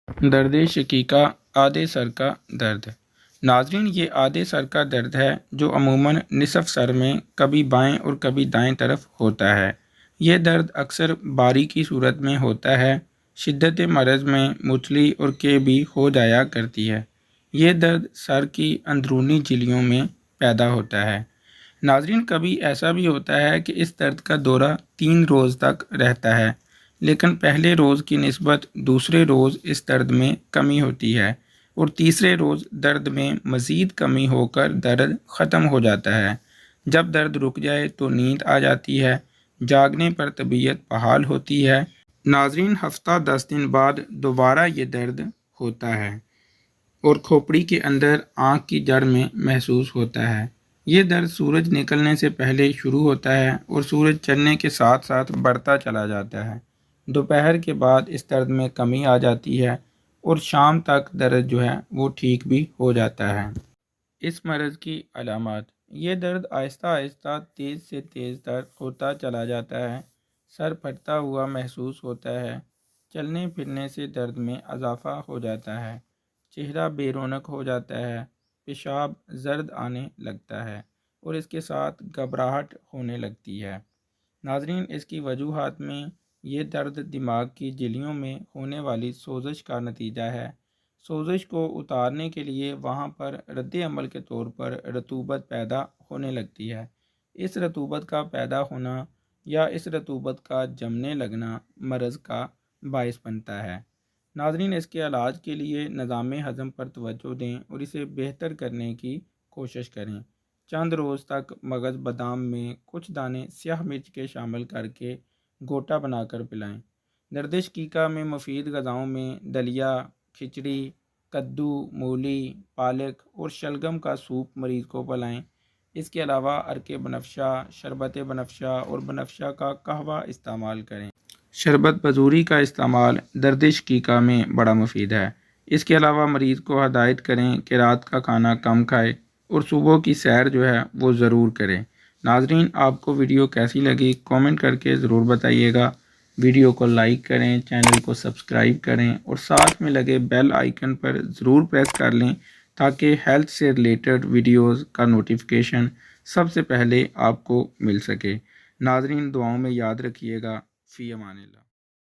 درد شقیقہ آدھے سر کا درد۔ ناظرین، یہ آدھے سر کا درد ہے جو عموماً نصف سر میں کبھی بائیں اور کبھی دائیں طرف ہوتا ہے۔ یہ درد اکثر باری کی صورت میں ہوتا ہے۔ شدت مرض میں متلی اور کے بھی ہو جایا کرتی ہے۔ یہ درد سر کی اندرونی جھلیوں میں پیدا ہوتا ہے۔ ناظرین، کبھی ایسا بھی ہوتا ہے کہ اس درد کا دورہ 3 روز تک رہتا ہے، لیکن پہلے روز کی نسبت دوسرے روز اس درد میں کمی ہوتی ہے اور تیسرے روز درد میں مزید کمی ہو کر درد ختم ہو جاتا ہے۔ جب درد رک جائے تو نیند آ جاتی ہے، جاگنے پر طبیعت بحال ہوتی ہے۔ ناظرین، ہفتہ 10 دن بعد دوبارہ یہ درد ہوتا ہے اور کھوپڑی کے اندر آنکھ کی جڑ میں محسوس ہوتا ہے۔ یہ درد سورج نکلنے سے پہلے شروع ہوتا ہے اور سورج چڑھنے کے ساتھ ساتھ بڑھتا چلا جاتا ہے۔ دوپہر کے بعد اس درد میں کمی آ جاتی ہے اور شام تک درد جو ہے وہ ٹھیک بھی ہو جاتا ہے۔ اس مرض کی علامات: یہ درد آہستہ آہستہ تیز سے تیز تر ہوتا چلا جاتا ہے، سر پھٹتا ہوا محسوس ہوتا ہے، چلنے پھرنے سے درد میں اضافہ ہو جاتا ہے، چہرہ بے رونق ہو جاتا ہے، پیشاب زرد آنے لگتا ہے اور اس کے ساتھ گھبراہٹ ہونے لگتی ہے۔ ناظرین، اس کی وجوہات میں یہ درد دماغ کی جھلیوں میں ہونے والی سوزش کا نتیجہ ہے۔ سوزش کو اتارنے کے لیے وہاں پر رد عمل کے طور پر رطوبت پیدا ہونے لگتی ہے۔ اس رطوبت کا پیدا ہونا یا اس رطوبت کا جمنے لگنا مرض کا باعث بنتا ہے۔ ناظرین، اس کے علاج کے لیے نظام ہضم پر توجہ دیں اور اسے بہتر کرنے کی کوشش کریں۔ چند روز تک مغز بادام میں کچھ دانے سیاہ مرچ کے شامل کر کے گوٹا بنا کر پلائیں۔ درد شقیقہ میں مفید غذاؤں میں دلیا، کھچڑی، کدو، مولی، پالک اور شلگم کا سوپ مریض کو پلائیں۔ اس کے علاوہ عرق بنفشہ، شربت بنفشہ اور بنفشہ کا قہوہ استعمال کریں۔ شربت بزوری کا استعمال درد شقیقہ میں بڑا مفید ہے۔ اس کے علاوہ مریض کو ہدایت کریں کہ رات کا کھانا کم کھائے اور صبح کی سیر جو ہے وہ ضرور کریں۔ ناظرین، آپ کو ویڈیو کیسی لگی کامنٹ کر کے ضرور بتائیے گا۔ ویڈیو کو لائک کریں، چینل کو سبسکرائب کریں اور ساتھ میں لگے بیل آئیکن پر ضرور پریس کر لیں تاکہ ہیلتھ سے ریلیٹڈ ویڈیوز کا نوٹیفیکیشن سب سے پہلے آپ کو مل سکے۔ ناظرین، دعاؤں میں یاد رکھیے گا۔ فی امان اللہ۔